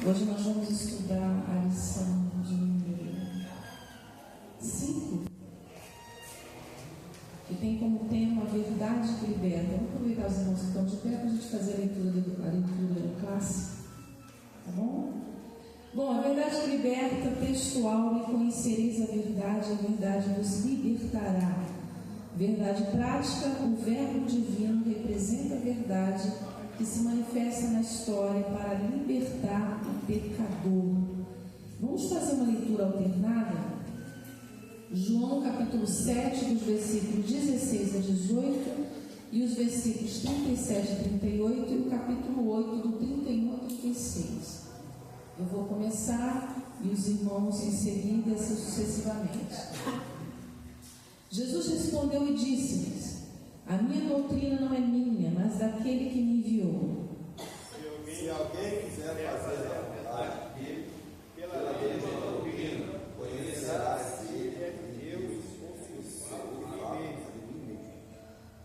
Hoje nós vamos estudar a lição de número 5, que tem como tema a verdade que liberta. Vamos aproveitar os irmãos que estão de pé para a gente fazer a leitura clássica, tá bom? Bom, a verdade que liberta, textual, e conhecereis a verdade vos libertará. Verdade prática, o verbo divino representa a verdade que se manifesta na história para libertar o pecador. Vamos fazer uma leitura alternada? João capítulo 7, dos versículos 16 a 18, e os versículos 37 a 38, e o capítulo 8, do 31 a 36. Eu vou começar e os irmãos em seguida, assim sucessivamente. Jesus respondeu e disse-lhes: a minha doutrina não é minha, mas daquele que me enviou. Se alguém quiser fazer a verdade, pela mesma doutrina, conhecerá se ele é Deus ou se fala de mim mesmo.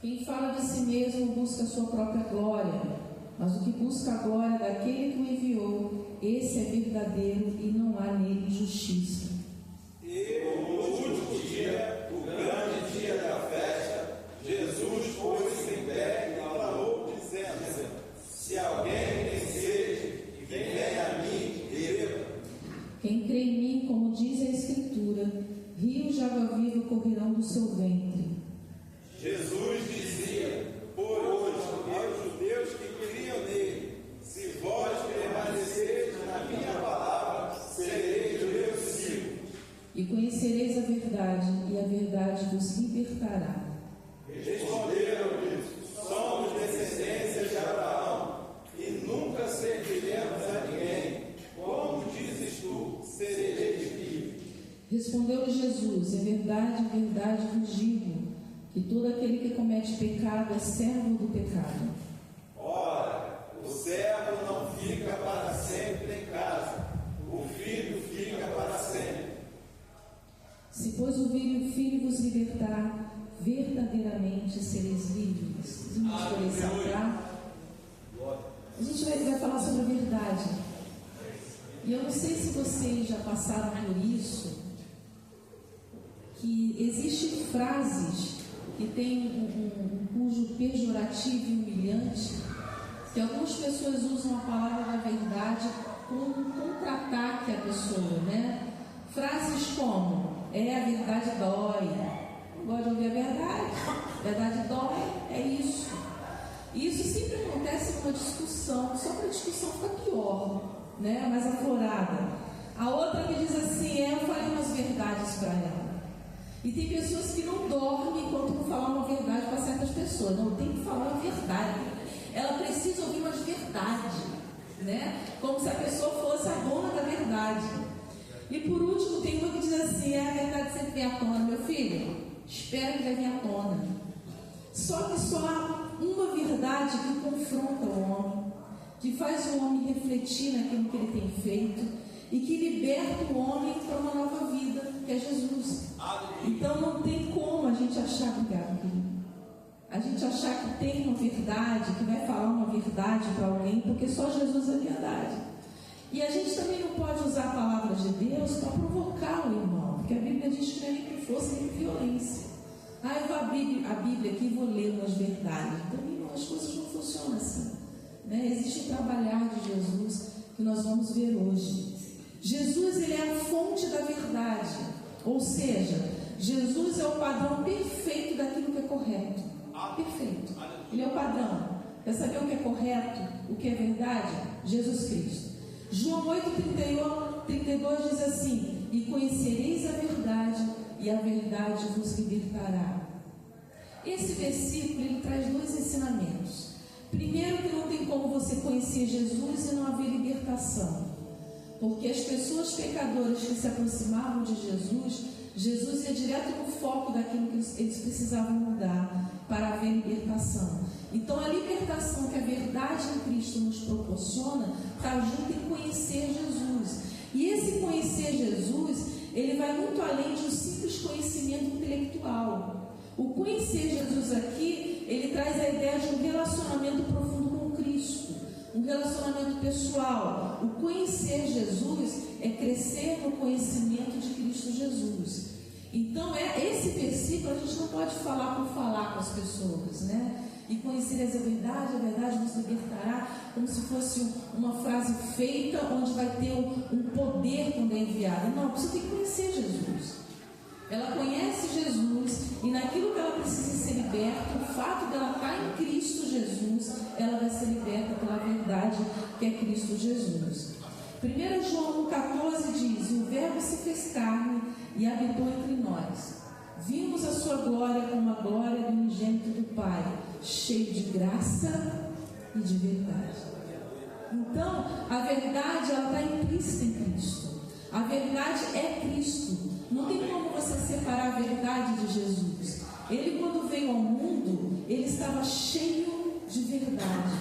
Quem fala de si mesmo busca a sua própria glória, mas o que busca a glória daquele que o enviou, esse é verdadeiro e não há nele justiça. E no último dia, o grande dia da festa, Jesus pôs-se em pé e falou, dizendo: se alguém tem sede, que venha a mim e beba. Quem crê em mim, como diz a Escritura, rios de água viva correrão do seu ventre. Jesus dizia, pois, aos judeus que criam nele: se vós permanecerdes na minha palavra, sereis meus discípulos. E conhecereis a verdade, e a verdade vos libertará. Responderam-lhes: somos descendência de Abraão e nunca serviremos a ninguém. Como dizes tu, sereis livres? Respondeu-lhe Jesus: é verdade vos digo, que todo aquele que comete pecado é servo do pecado. Ora, o servo não fica para sempre em casa, o filho fica para sempre. Se, pois, o Filho vos libertar, verdadeiramente sereis livres. Vamos por esse altar. A gente vai falar sobre a verdade. E eu não sei se vocês já passaram por isso, que existem frases que têm um uso pejorativo e humilhante, que algumas pessoas usam a palavra da verdade como um contra-ataque à pessoa, né? Frases como: a verdade dói. Não gosto de ouvir a verdade dói, é isso. E isso sempre acontece numa discussão, só para a discussão ficar pior, né? Mais aflorada. A outra que diz assim: eu falei umas verdades para ela. E tem pessoas que não dormem enquanto não falar uma verdade para certas pessoas. Não, tem que falar uma verdade. Ela precisa ouvir umas verdades, né? Como se a pessoa fosse a dona da verdade. E por último, tem uma que diz assim: a verdade sempre vem à tona. Meu filho, espera que vai vir à tona. Só que só há uma verdade que confronta o homem, que faz o homem refletir naquilo que ele tem feito e que liberta o homem para uma nova vida, que é Jesus. Então não tem como a gente achar, obrigado, querido, a gente achar que tem uma verdade, que vai falar uma verdade para alguém, porque só Jesus é a verdade. E a gente também não pode usar a palavra de Deus para provocar o irmão, porque a Bíblia diz que não é nem por força nem por violência. Eu vou abrir a Bíblia aqui e vou ler umas verdades. Então, as coisas não funcionam assim, né? Existe o trabalhar de Jesus que nós vamos ver hoje. Jesus, ele é a fonte da verdade, ou seja, Jesus é o padrão perfeito daquilo que é correto. Perfeito. Ele é o padrão. Quer saber o que é correto, o que é verdade? Jesus Cristo. João 8:32 diz assim: e conhecereis a verdade, e a verdade vos libertará. Esse versículo, ele traz dois ensinamentos. Primeiro, que não tem como você conhecer Jesus e não haver libertação, porque as pessoas pecadoras que se aproximavam de Jesus ia direto no foco daquilo que eles precisavam mudar para haver libertação. Então a libertação que a verdade em Cristo nos proporciona está junto em conhecer Jesus. E esse conhecer Jesus, ele vai muito além de um simples conhecimento intelectual. O conhecer Jesus aqui, ele traz a ideia de um relacionamento profundo com Cristo, um relacionamento pessoal. O conhecer Jesus é crescer no conhecimento de Cristo Jesus. Então, esse versículo a gente não pode falar por falar com as pessoas, né? E conhecer a verdade nos libertará, como se fosse uma frase feita, onde vai ter um poder quando é enviado. Não, você tem que conhecer Jesus. Ela conhece Jesus, e naquilo que ela precisa ser liberta, o fato dela estar em Cristo Jesus, ela vai ser liberta pela verdade que é Cristo Jesus. 1 João 1,14 diz: o Verbo se fez carne e habitou entre nós. Vimos a sua glória como a glória do unigênito do Pai, cheio de graça e de verdade. Então, a verdade, ela está implícita em Cristo. A verdade é Cristo. Não tem como você separar a verdade de Jesus. Ele, quando veio ao mundo, ele estava cheio de verdade,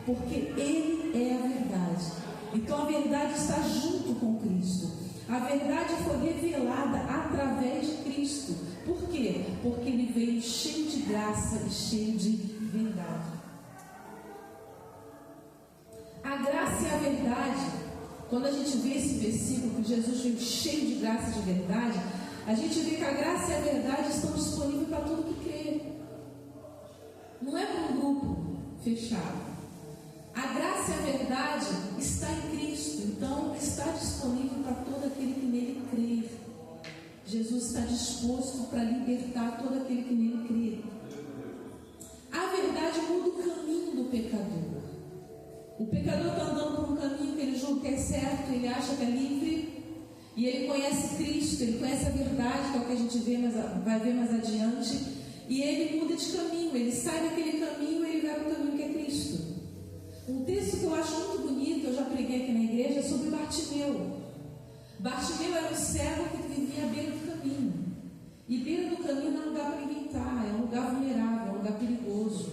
porque ele é a verdade. Então a verdade está junto com Cristo. A verdade foi revelada através de Cristo. Por quê? Porque ele veio cheio de graça e cheio de verdade. A graça e a verdade, quando a gente vê esse versículo que Jesus veio cheio de graça e de verdade, a gente vê que a graça e a verdade estão disponíveis para todo que crê. Não é para um grupo fechado. A graça e a verdade está em Cristo, então está disponível para todo aquele que nele crê. Jesus está disposto para libertar todo aquele que nele crê. A verdade muda o caminho do pecador. O pecador está andando por um caminho que ele julga que é certo, ele acha que é livre, e ele conhece Cristo, ele conhece a verdade, que é o que a gente vai ver mais adiante, e ele muda de caminho, ele sai daquele caminho e ele vai para o caminho que é Cristo. Um texto que eu acho muito bonito, eu já preguei aqui na igreja, é sobre Bartimeu. Bartimeu era um cego que vivia à beira do caminho. E beira do caminho não é um lugar para ninguém estar, é um lugar vulnerável, é um lugar perigoso.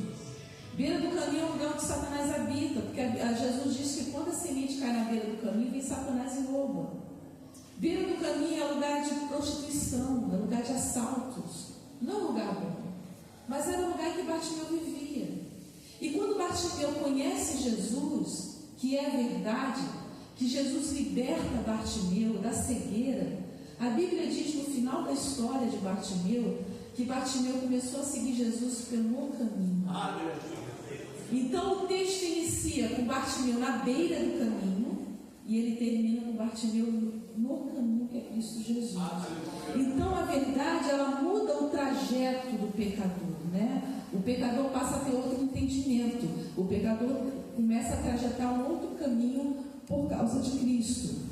Beira do caminho é um lugar onde Satanás habita, porque Jesus diz que quando a semente cai na beira do caminho, vem Satanás e rouba. Beira do caminho é lugar de prostituição, é lugar de assaltos. Não é um lugar bom, mas era o lugar que Bartimeu vivia. E quando Bartimeu conhece Jesus, que é a verdade, que Jesus liberta Bartimeu da cegueira, a Bíblia diz no final da história de Bartimeu, que Bartimeu começou a seguir Jesus pelo caminho. Então o texto inicia com Bartimeu na beira do caminho, e ele termina com Bartimeu no caminho que é Cristo Jesus. Então a verdade, ela muda o trajeto do pecador, né? O pecador passa a ter outro entendimento. O pecador começa a trajetar um outro caminho por causa de Cristo.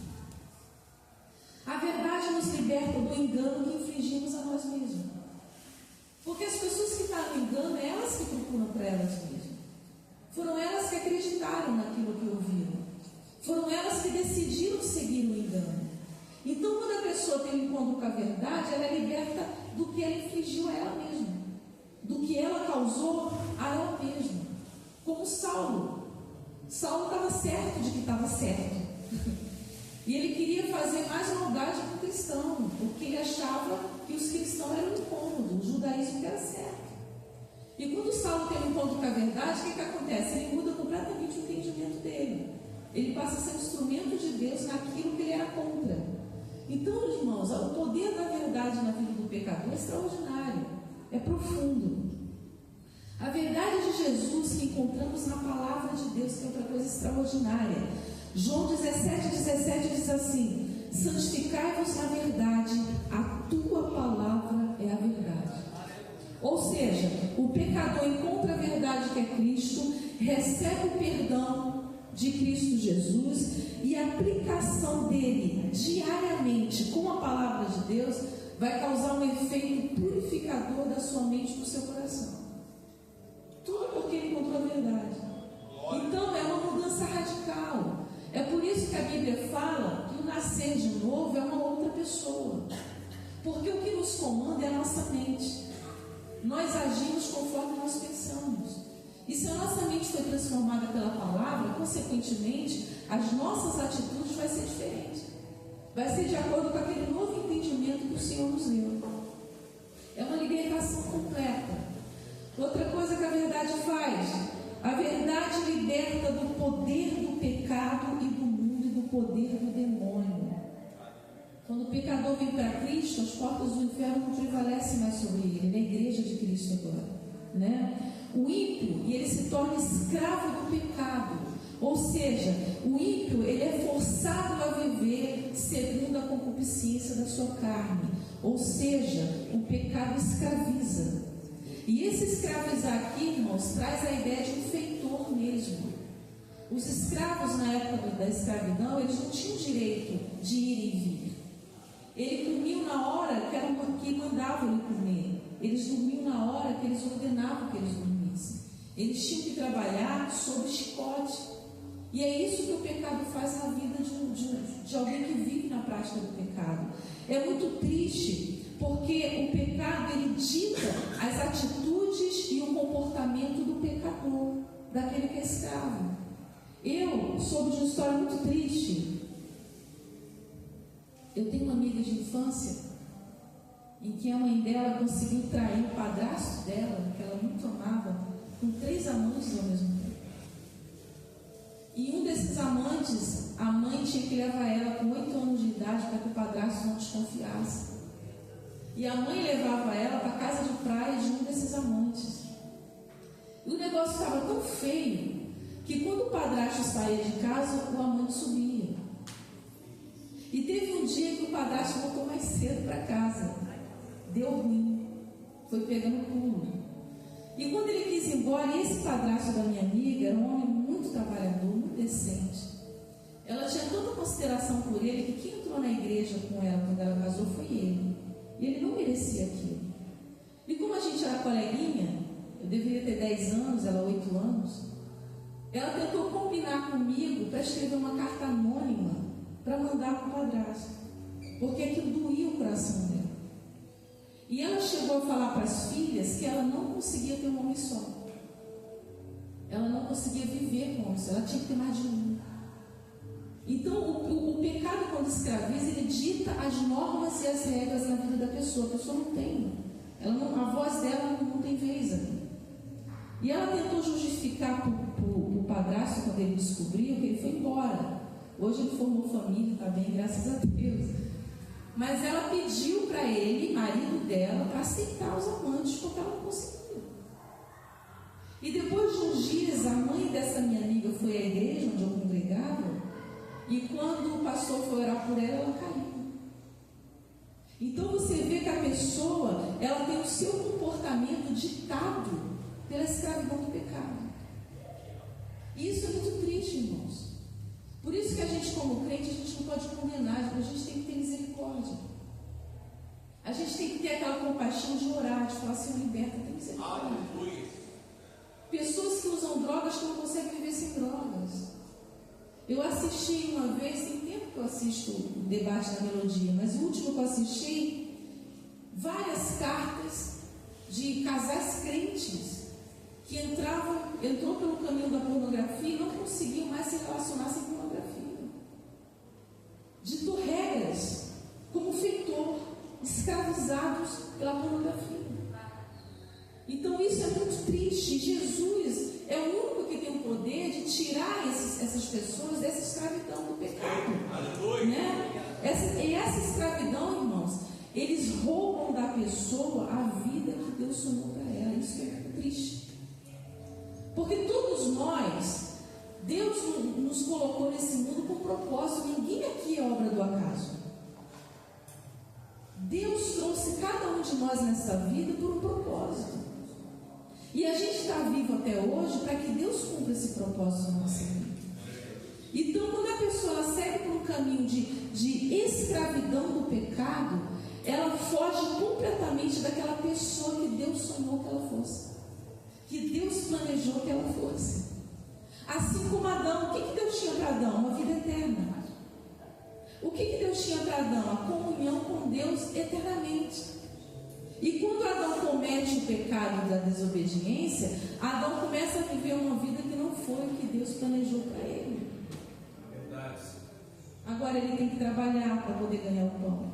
A verdade nos liberta do engano que infligimos a nós mesmos. Porque as pessoas que estão no engano, é elas que procuram para elas mesmas. Foram elas que acreditaram naquilo que ouviram. Foram elas que decidiram seguir o engano. Então, quando a pessoa tem um encontro com a verdade, ela é liberta do que ela infligiu a ela mesma, do que ela causou a ela mesma. Como Saulo. Saulo estava certo de que estava certo. E ele queria fazer mais maldade com o cristão, porque ele achava que os cristãos eram incômodos, o judaísmo que era certo. E quando Saulo tem um encontro com a verdade, o que acontece? Ele muda completamente o entendimento dele. Ele passa a ser um instrumento de Deus naquilo que ele era contra. Então, irmãos, o poder da verdade na vida do pecador é extraordinário, é profundo. A verdade de Jesus que encontramos na palavra de Deus, que é outra coisa extraordinária. João 17 diz assim: santificai-vos na verdade, a tua palavra é a verdade. Ou seja, o pecador encontra a verdade que é Cristo, recebe o perdão de Cristo Jesus, e a aplicação dele diariamente com a palavra de Deus vai causar um efeito purificador da sua mente e do seu coração. Tudo porque ele encontrou a verdade. Então é uma mudança radical. É por isso que a Bíblia fala que o nascer de novo é uma outra pessoa. Porque o que nos comanda é a nossa mente. Nós agimos conforme nós pensamos. E se a nossa mente foi transformada pela palavra, consequentemente, as nossas atitudes vão ser diferentes. Vai ser de acordo com aquele novo entendimento que o Senhor nos deu. É uma libertação completa. Outra coisa que a verdade faz, A verdade liberta do poder do pecado e do mundo e do poder do demônio. Quando o pecador vem para Cristo, as portas do inferno não prevalecem mais sobre ele. Na igreja de Cristo agora, né? O ímpio, e ele se torna escravo do pecado. Ou seja, o ímpio, ele é forçado a viver segundo a concupiscência da sua carne. Ou seja, o pecado escraviza. E esse escravizar aqui, irmãos, traz a ideia de um feitor mesmo. Os escravos na época da escravidão, eles não tinham direito de ir e vir. Eles comiam na hora que mandavam ele comer. Eles dormiam na hora que eles ordenavam que eles dormissem. Eles tinham que trabalhar sob chicote. E é isso que o pecado faz na vida de alguém que vive na prática do pecado. É muito triste, porque o pecado, ele dita as atitudes e o comportamento do pecador, daquele que é escravo. Eu soube de uma história muito triste. Eu tenho uma amiga de infância em que a mãe dela conseguiu trair o padrasto dela, que ela muito amava, com 3 amantes ao mesmo tempo. E um desses amantes, a mãe tinha que levar ela com 8 anos de idade para que o padrasto não desconfiasse. E a mãe levava ela para a casa de praia de um desses amantes. E o negócio estava tão feio que quando o padrasto saía de casa, o amante subia. E teve um dia que o padrasto voltou mais cedo para casa. Deu ruim. Foi pegando pulo. E quando ele quis ir embora, esse padrasto da minha amiga era um homem muito trabalhador, muito decente. Ela tinha tanta consideração por ele que quem entrou na igreja com ela quando ela casou foi ele. E ele não merecia aquilo. E como a gente era coleguinha, eu deveria ter 10 anos, ela 8 anos, ela tentou combinar comigo para escrever uma carta anônima para mandar para o padrasto, porque aquilo doía o coração dela. E ela chegou a falar para as filhas que ela não conseguia ter um homem só. Ela não conseguia viver com isso, ela tinha que ter mais de um. Então, o pecado, quando escraviza, ele dita as normas e as regras na vida da pessoa. A pessoa não tem. A voz dela não tem vez ali. E ela tentou justificar para o padrasto, quando ele descobriu, que ele foi embora. Hoje ele formou família, está bem, graças a Deus. Mas ela pediu para ele, marido dela, para aceitar os amantes, porque ela não conseguia. E depois de uns dias, a mãe dessa minha amiga foi à igreja onde eu congregava, e quando o pastor foi orar por ela, ela caiu. Então você vê que a pessoa, ela tem o seu comportamento ditado pela escravidão do pecado. E isso é muito triste, irmãos. Por isso que a gente, como crente, a gente não pode condenar, a gente tem que ter misericórdia. A gente tem que ter aquela compaixão de orar, de falar assim, liberta, tem misericórdia. Pessoas que usam drogas que não conseguem viver sem drogas. Eu assisti uma vez, tem tempo que eu assisto o debate da melodia, mas o último que eu assisti, várias cartas de casais crentes que entrou pelo caminho da pornografia e não conseguiam mais se relacionar sem pornografia. Ditou regras como feitor, escravizados pela pornografia. Então isso é muito triste. Jesus é o único que tem o poder de tirar essas pessoas dessa escravidão do pecado, né? Essa escravidão, irmãos, eles roubam da pessoa a vida que Deus sonhou para ela. Isso é muito triste, porque todos nós, Deus nos colocou nesse mundo com propósito. Ninguém aqui é obra do acaso. Deus trouxe cada um de nós nessa vida por um propósito. E a gente está vivo até hoje para que Deus cumpra esse propósito na nossa vida. Então, quando a pessoa segue por um caminho de escravidão do pecado, ela foge completamente daquela pessoa que Deus sonhou que ela fosse, que Deus planejou que ela fosse. Assim como Adão, o que Deus tinha para Adão? Uma vida eterna. O que Deus tinha para Adão? A comunhão com Deus eternamente. E quando Adão comete o pecado da desobediência, Adão começa a viver uma vida que não foi o que Deus planejou para ele. Verdade. Agora ele tem que trabalhar para poder ganhar o pão.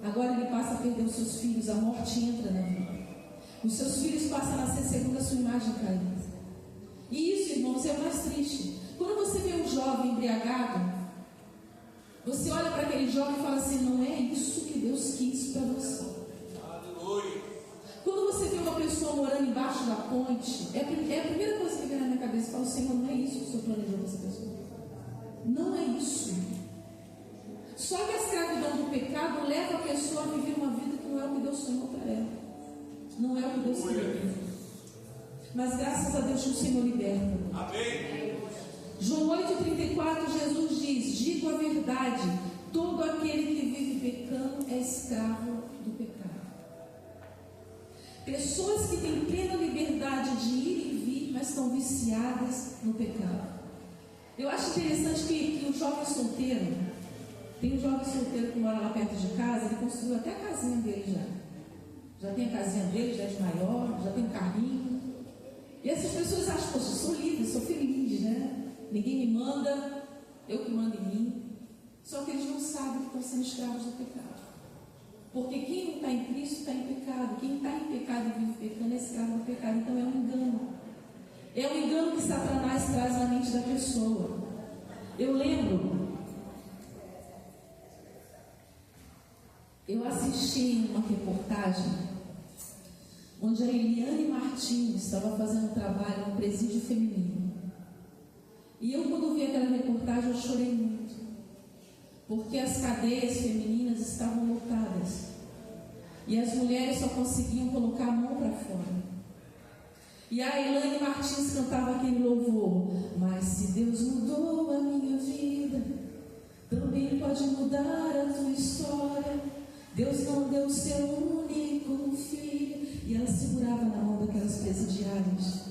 Agora ele passa a perder os seus filhos, a morte entra na vida. Os seus filhos passam a ser segundo a sua imagem caída. E isso, irmãos, é o mais triste. Quando você vê um jovem embriagado, você olha para aquele jovem e fala assim: não é isso que Deus quis para você. Aleluia. Quando você vê uma pessoa morando embaixo da ponte, é a primeira coisa que vem na minha cabeça. Eu falo: Senhor, não é isso que o Senhor planejou para essa pessoa. Não é isso. Só que a escravidão do pecado leva a pessoa a viver uma vida que não é o que Deus sonhou para ela. Não é o que Deus queria. Mas graças a Deus que o Senhor liberta. Amém. João 8,34, Jesus diz: digo a verdade, todo aquele que vive pecando é escravo do pecado. Pessoas que têm plena liberdade de ir e vir, mas estão viciadas no pecado. Eu acho interessante que o jovem solteiro, tem um jovem solteiro que mora lá perto de casa, ele construiu até a casinha dele já. Já tem a casinha dele, já é de maior, já tem um carrinho. E essas pessoas acham: poxa, eu sou livre, sou feliz, né? Ninguém me manda, eu que mando em mim. Só que eles não sabem que estão sendo escravos do pecado. Porque quem não está em Cristo está em pecado. Quem está em pecado e vive pecando é escravo do pecado. Então é um engano. É um engano que Satanás traz na mente da pessoa. Eu lembro, eu assisti uma reportagem onde a Eliane Martins estava fazendo um trabalho no presídio feminino. E eu, quando vi aquela reportagem, eu chorei muito, porque as cadeias femininas estavam lotadas e as mulheres só conseguiam colocar a mão para fora. E a Eliane Martins cantava aquele louvor: mas se Deus mudou a minha vida, também pode mudar a tua história. Deus não deu o seu único filho. E ela segurava na mão daquelas presidiárias.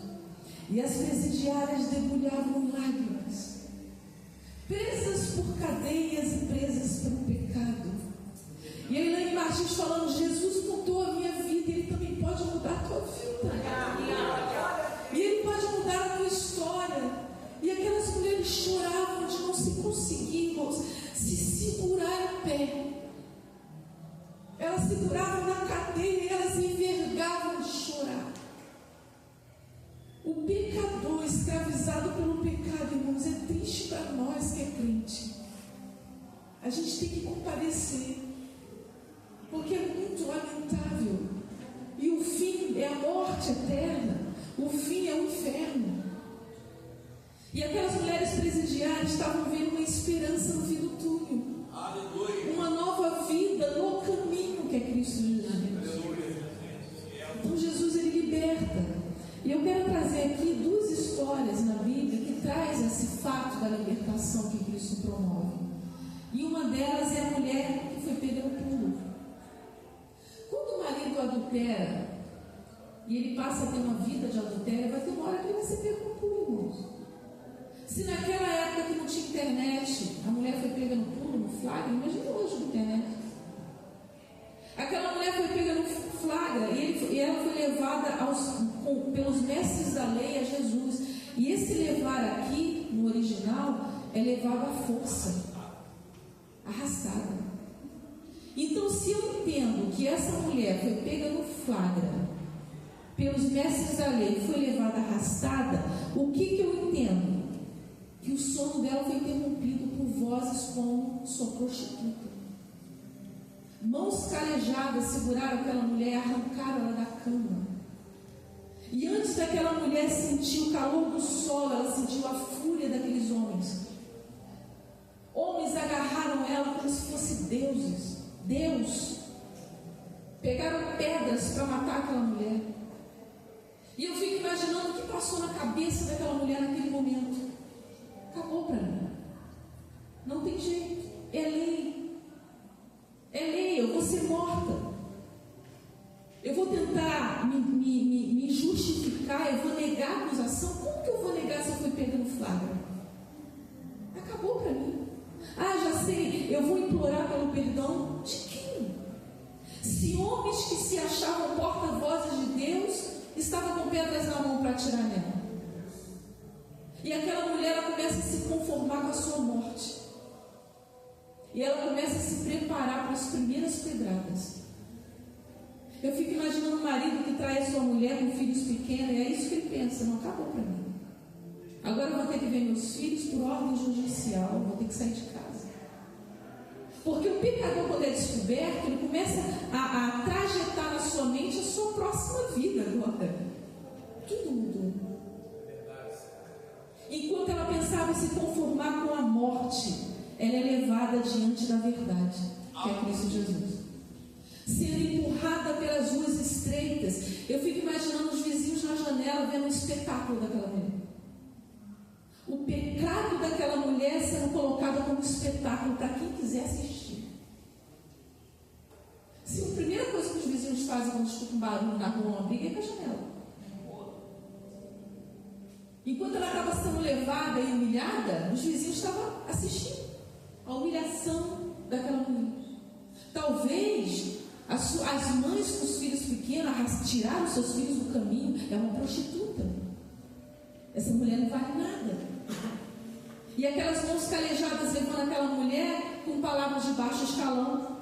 E as presidiárias debulhavam lágrimas, presas por cadeias e presas pelo pecado. E a Eliane Martins falando: Jesus mudou a minha vida, Ele também pode mudar a tua vida. E Ele pode mudar a tua história. E aquelas mulheres choravam de não se conseguir, irmãos, se segurar em pé. Elas seguravam na cadeia e elas envergavam de chorar. O pecador escravizado pelo pecado, irmãos, é triste para nós que é crente. A gente tem que compadecer, porque é muito lamentável. E o fim é a morte eterna. O fim é o inferno. E aquelas mulheres presidiárias estavam vendo uma esperança no fim do túnel. Aleluia. Uma nova vida no caminho que é Cristo Jesus. Então Jesus, Ele liberta. E eu quero trazer aqui duas histórias na Bíblia que traz esse fato da libertação que Cristo promove. E uma delas é a mulher que foi pega no pulo. Quando o marido adultera e ele passa a ter uma vida de adultério, vai ter uma hora que ele vai ser pego no pulo, irmãos. Se naquela época que não tinha internet, a mulher foi pega no pulo, no flagra, imagina hoje com internet. Aquela mulher foi pega no flagra e ela foi levada pelos mestres da lei a Jesus. E esse levar aqui, no original, é levado à força, arrastada. Então, se eu entendo que essa mulher foi pega no flagra pelos mestres da lei e foi levada arrastada, o que eu entendo? Que o sono dela foi interrompido por vozes como: sua prostituta. Mãos calejadas seguraram aquela mulher e arrancaram ela da cama. E antes daquela mulher sentir o calor do sol, ela sentiu a fúria daqueles homens. Homens agarraram ela como se fossem deuses. Deus. Pegaram pedras para matar aquela mulher. E eu fico imaginando o que passou na cabeça daquela mulher naquele momento. Acabou para mim. Não tem jeito. É lei. É lei, eu vou ser morta. Eu vou tentar me justificar, eu vou negar a acusação. Como que eu vou negar se eu fui pega no flagra? Acabou para mim. Já sei, eu vou implorar pelo perdão de quem? Se homens que se achavam porta-vozes de Deus estavam com pedras na mão para atirar nela. E aquela mulher, ela começa a se conformar com a sua morte. E ela começa a se preparar para as primeiras pedradas. Eu fico imaginando um marido que trai a sua mulher com filhos pequenos, e é isso que ele pensa: não, acabou para mim. Agora eu vou ter que ver meus filhos por ordem judicial, eu vou ter que sair de casa. Porque o pecador, quando é descoberto, ele começa a trajetar na sua mente a sua próxima vida agora. Tudo mudou. Enquanto ela pensava em se conformar com a morte, ela é levada diante da verdade, que é Cristo Jesus. Sendo empurrada pelas ruas estreitas, eu fico imaginando os vizinhos na janela vendo um espetáculo daquela mulher. O pecado daquela mulher sendo colocado como espetáculo para quem quiser assistir. Se a primeira coisa que os vizinhos fazem quando escutam um barulho na rua, uma briga, é com a janela. Enquanto ela estava sendo levada e humilhada, os vizinhos estavam assistindo a humilhação daquela mulher. Talvez as mães com os filhos pequenos tiraram seus filhos do caminho. É uma prostituta. Essa mulher não vale nada. E aquelas mãos calejadas levando aquela mulher com palavras de baixo escalão.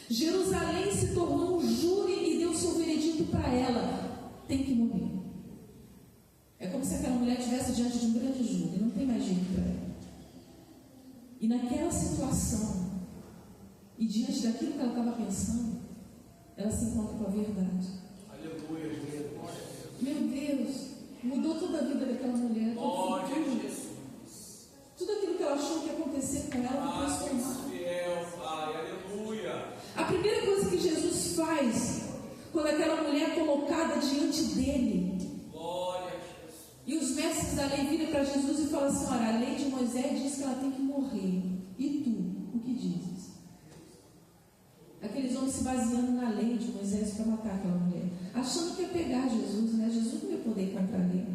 Jerusalém se tornou um júri e deu seu veredito para ela: tem que morrer. É como se aquela mulher estivesse diante de um grande júri, não tem mais jeito para ela. E naquela situação, e diante daquilo que ela estava pensando, ela se encontra com a verdade. Aleluia. Meu Deus, mudou toda a vida daquela mulher. Glória a Jesus. Tudo aquilo que ela achou que ia acontecer com ela foi transformado. Fiel, Pai, aleluia. A primeira coisa que Jesus faz, quando aquela mulher é colocada diante dele, Glória a Jesus. e os mestres da lei viram para Jesus e falam assim: olha, a lei de Moisés diz que ela tem que morrer. E tu, o que dizes? Aqueles homens se baseando na lei de Moisés para matar aquela mulher, achando que ia pegar Jesus, né? Jesus não ia poder ir contra a lei.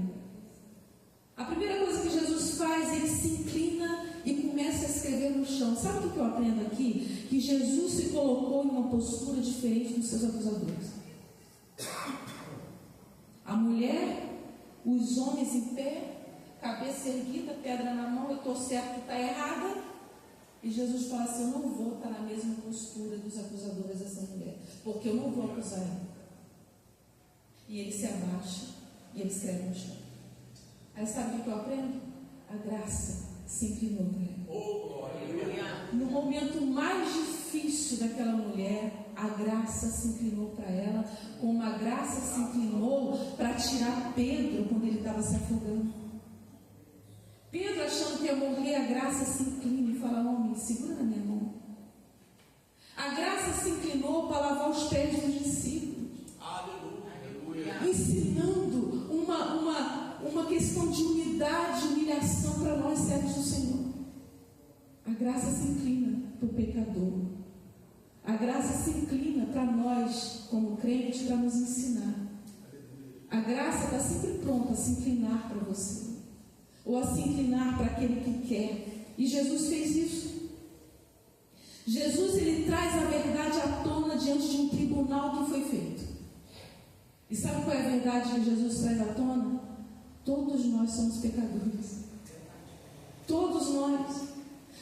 A primeira coisa que Jesus faz, ele se inclina e começa a escrever no chão. Sabe o que eu aprendo aqui? Que Jesus se colocou em uma postura diferente dos seus acusadores. A mulher, os homens em pé, cabeça erguida, pedra na mão: eu estou certo, tu está errada. E Jesus fala assim: eu não vou estar na mesma postura dos acusadores dessa mulher, porque eu não vou acusar ela. E ele se abaixa e ele escreve no chão. Aí sabe o que eu aprendo? A graça se inclinou para ela. Oh, glória. No momento mais difícil daquela mulher, a graça se inclinou para ela, como a graça se inclinou para tirar Pedro quando ele estava se afogando. Pedro, achando que ia morrer, a graça se inclina e fala: homem, segura na minha mão. A graça se inclinou para lavar os pés dos discípulos. Aleluia. Ensinando uma questão de unidade, de humilhação para nós, servos do Senhor. A graça se inclina para o pecador. A graça se inclina para nós, como crentes, para nos ensinar. A graça está sempre pronta a se inclinar para você, ou a se inclinar para aquele que quer. E Jesus fez isso. Jesus, ele traz a verdade à tona diante de um tribunal que foi feito. E sabe qual é a verdade que Jesus traz à tona? Todos nós somos pecadores. Todos nós.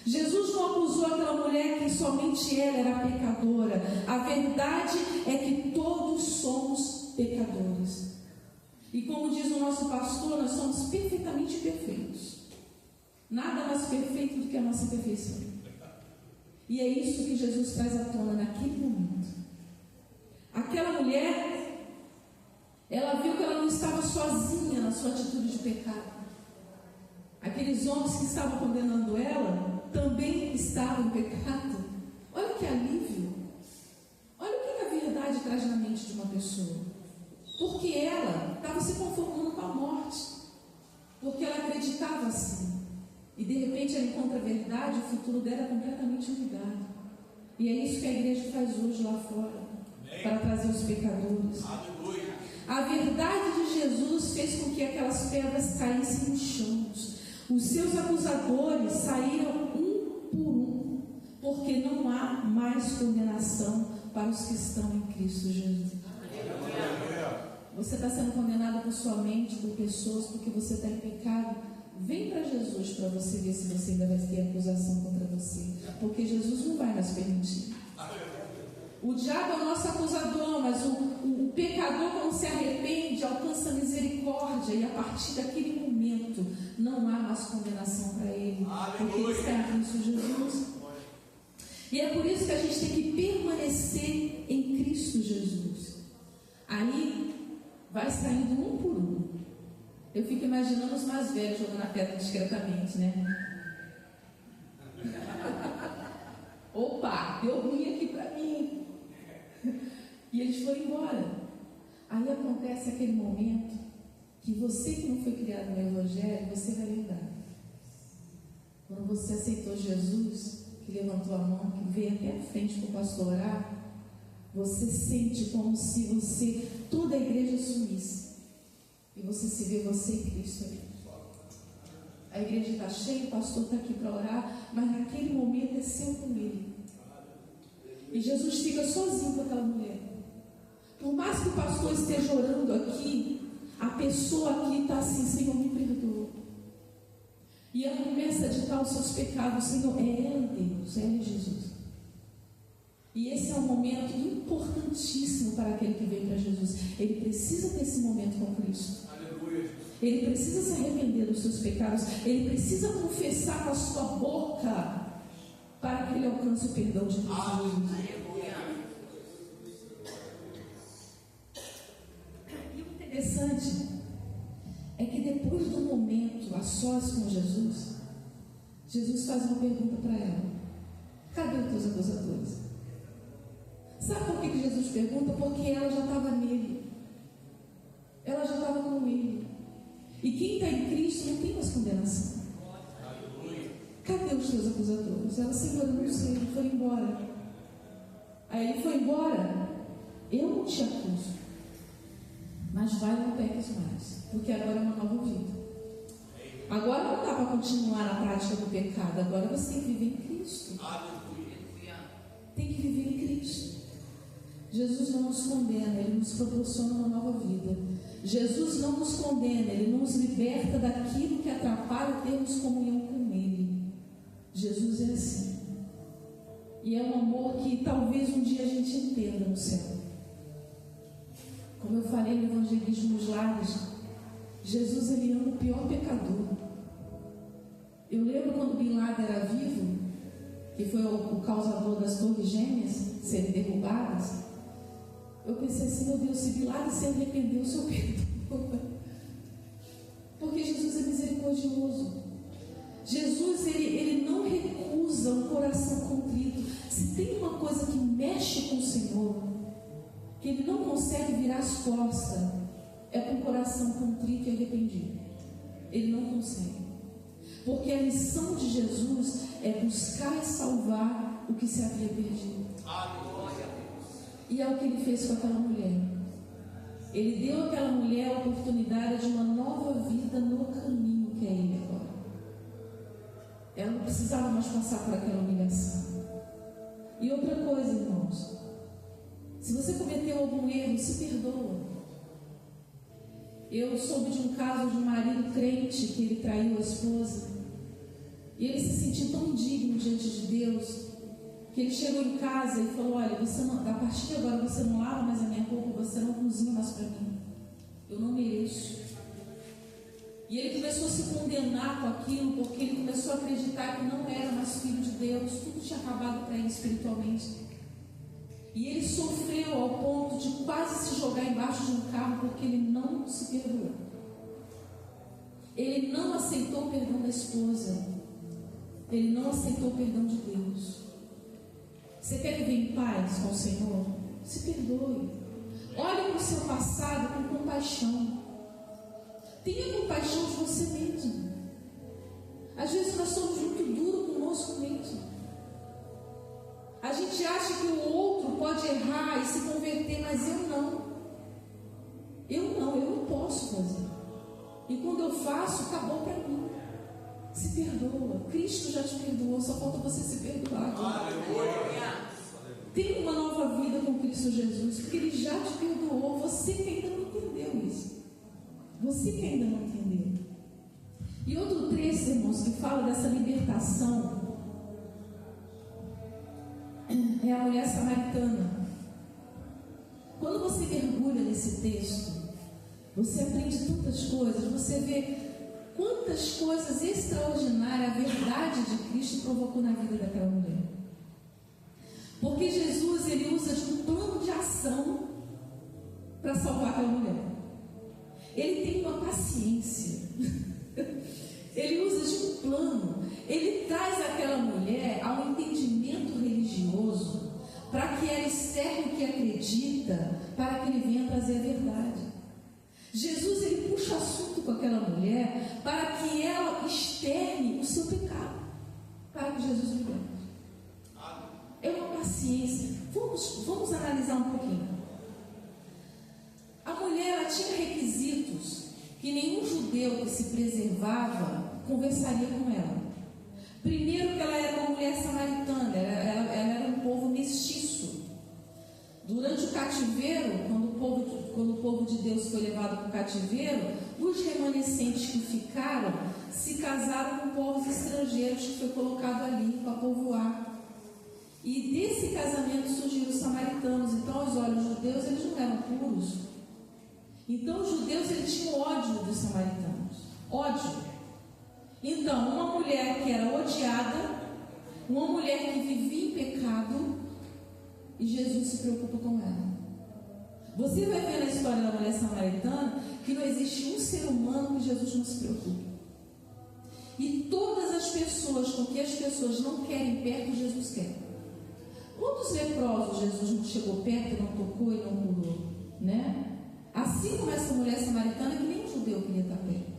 Jesus não acusou aquela mulher que somente ela era pecadora. A verdade é que todos somos pecadores. E como diz o nosso pastor, nós somos perfeitamente perfeitos. Nada mais perfeito do que a nossa perfeição. E é isso que Jesus traz à tona naquele momento. Aquela mulher, ela viu que ela não estava sozinha na sua atitude de pecado. Aqueles homens que estavam condenando ela também estavam em pecado. Olha que alívio. Olha o que a verdade traz na mente de uma pessoa. Porque ela estava se conformando com a morte. Porque ela acreditava assim. E de repente ela encontra a verdade, o futuro dela é completamente mudado. E é isso que a igreja faz hoje lá fora. Amém. Para trazer os pecadores. Aleluia. A verdade de Jesus fez com que aquelas pedras caíssem no chão. Os seus acusadores saíram um por um, porque não há mais condenação para os que estão em Cristo Jesus. Você está sendo condenado por sua mente, por pessoas, porque você está em pecado. Vem para Jesus para você ver se você ainda vai ter acusação contra você, porque Jesus não vai mais permitir. O diabo é o nosso acusador, mas o pecador, quando se arrepende, alcança misericórdia, e a partir daquele momento escrito: não há mais condenação para ele, porque ele está em Cristo Jesus. E é por isso que a gente tem que permanecer em Cristo Jesus. Aí vai saindo um por um. Eu fico imaginando os mais velhos jogando a pedra discretamente, né? Opa, deu ruim aqui para mim. E eles foram embora. Aí acontece aquele momento que você que não foi criado no Evangelho, você vai lembrar. Quando você aceitou Jesus, que levantou a mão, que veio até a frente para o pastor orar, você sente como se toda a igreja sumisse. E você se vê, você e Cristo ali. A igreja está cheia, o pastor está aqui para orar, mas naquele momento é seu com ele. E Jesus fica sozinho com aquela mulher. Por mais que o pastor esteja orando aqui, a pessoa aqui está assim: Senhor, me perdoa. E ela começa a ditar os seus pecados: Senhor, é ela, Deus, é ela, Jesus. E esse é um momento importantíssimo para aquele que vem para Jesus. Ele precisa ter esse momento com Cristo. Ele precisa se arrepender dos seus pecados. Ele precisa confessar com a sua boca para que ele alcance o perdão de Deus. E o interessante é que depois do momento a sós com Jesus, Jesus faz uma pergunta para ela: cadê os teus acusadores? Sabe por que Jesus pergunta? Porque ela já estava nele. Ela já estava com ele. E quem está em Cristo não tem mais condenação. Cadê os teus acusadores? Ela: Senhor, eu não sei, ele foi embora. Aí ele foi embora. Eu não te acuso, mas vai e não peques mais, porque agora é uma nova vida. Agora não dá para continuar na prática do pecado. Agora você tem que viver em Cristo. Tem que viver em Cristo. Jesus não nos condena, Ele nos proporciona uma nova vida. Jesus não nos condena, Ele nos liberta daquilo que atrapalha termos comunhão com Ele. Jesus é assim. E é um amor que talvez um dia a gente entenda no céu. Como eu falei no evangelismo nos lares, Jesus, Ele ama o pior pecador. Eu lembro quando Bin Laden era vivo, que foi o causador das torres gêmeas serem derrubadas. Eu pensei assim: meu Deus, se Bin Laden se arrependeu, o Senhor perdoa. Porque Jesus é misericordioso. Jesus, ele não recusa um coração contrito. Se tem uma coisa que mexe com o Senhor, que Ele não consegue virar as costas, é com o coração contrito e arrependido. Ele não consegue. Porque a missão de Jesus é buscar e salvar o que se havia perdido. E é o que Ele fez com aquela mulher. Ele deu àquela mulher a oportunidade de uma nova vida no caminho que é Ele agora. Ela não precisava mais passar por aquela humilhação. E outra coisa, irmãos, se você cometeu algum erro, se perdoa. Eu soube de um caso de um marido crente que ele traiu a esposa. E ele se sentiu tão indigno diante de Deus, que ele chegou em casa e falou: olha, você não, a partir de agora você não lava mais a minha roupa, você não cozinha mais para mim. Eu não mereço. E ele começou a se condenar com aquilo, porque ele começou a acreditar que não era mais filho de Deus. Tudo tinha acabado para ele espiritualmente. E ele sofreu ao ponto de quase se jogar embaixo de um carro, porque ele não se perdoou. Ele não aceitou o perdão da esposa. Ele não aceitou o perdão de Deus. Você quer viver em paz com o Senhor? Se perdoe. Olhe para o seu passado com compaixão. Tenha compaixão de você mesmo. Às vezes nós somos muito duros conosco mesmo. A gente acha que o outro pode errar e se converter, mas eu não. Eu não posso fazer. E quando eu faço, acabou para mim. Se perdoa. Cristo já te perdoou, só falta você se perdoar. Tenha uma nova vida com Cristo Jesus, porque Ele já te perdoou. Você que ainda não entendeu isso. Você que ainda não entendeu. E outro trecho, irmãos, que fala dessa libertação é a mulher samaritana. Quando você mergulha nesse texto, você aprende tantas coisas. Você vê quantas coisas extraordinárias a verdade de Cristo provocou na vida daquela mulher. Porque Jesus, ele usa de um plano de ação para salvar aquela mulher. Ele tem uma paciência. Ele usa de um plano. Ele traz aquela mulher ao entendimento religioso para que ela externe o que acredita, para que ele venha trazer a verdade. Jesus, ele puxa assunto com aquela mulher para que ela externe o seu pecado, para que Jesus liberte. É uma paciência. Vamos analisar um pouquinho. A mulher, ela tinha requisitos que nenhum judeu que se preservava conversaria com ela. Primeiro, que ela era uma mulher samaritana, ela era um povo mestiço. Durante o cativeiro, quando o povo de Deus foi levado para o cativeiro, os remanescentes que ficaram se casaram com povos estrangeiros que foi colocado ali para povoar. E desse casamento surgiram os samaritanos. Então, aos olhos dos judeus, eles não eram puros. Então, os judeus, eles tinham ódio dos samaritanos. Ódio. Então, uma mulher que era odiada, uma mulher que vivia em pecado, e Jesus se preocupa com ela. Você vai ver na história da mulher samaritana que não existe um ser humano que Jesus não se preocupe. E todas as pessoas com que as pessoas não querem perto, Jesus quer. Quantos leprosos Jesus não chegou perto, não tocou e não curou? Né? Assim como essa mulher samaritana, que nem um judeu queria estar perto.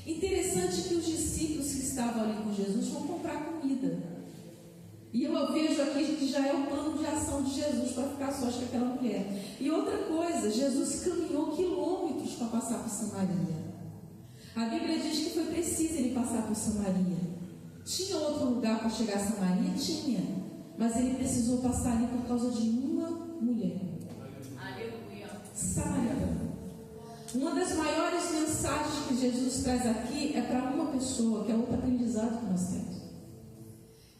Interessante que os discípulos que estavam ali com Jesus vão comprar comida. E eu vejo aqui que já é o plano de ação de Jesus para ficar sós com aquela mulher. E outra coisa, Jesus caminhou quilômetros para passar por Samaria. A Bíblia diz que foi preciso ele passar por Samaria. Tinha outro lugar para chegar a Samaria? Tinha. Mas ele precisou passar ali por causa de uma mulher. Aleluia. Samaritana. Uma das maiores mensagens que Jesus traz aqui é para uma pessoa, que é outro aprendizado que nós temos.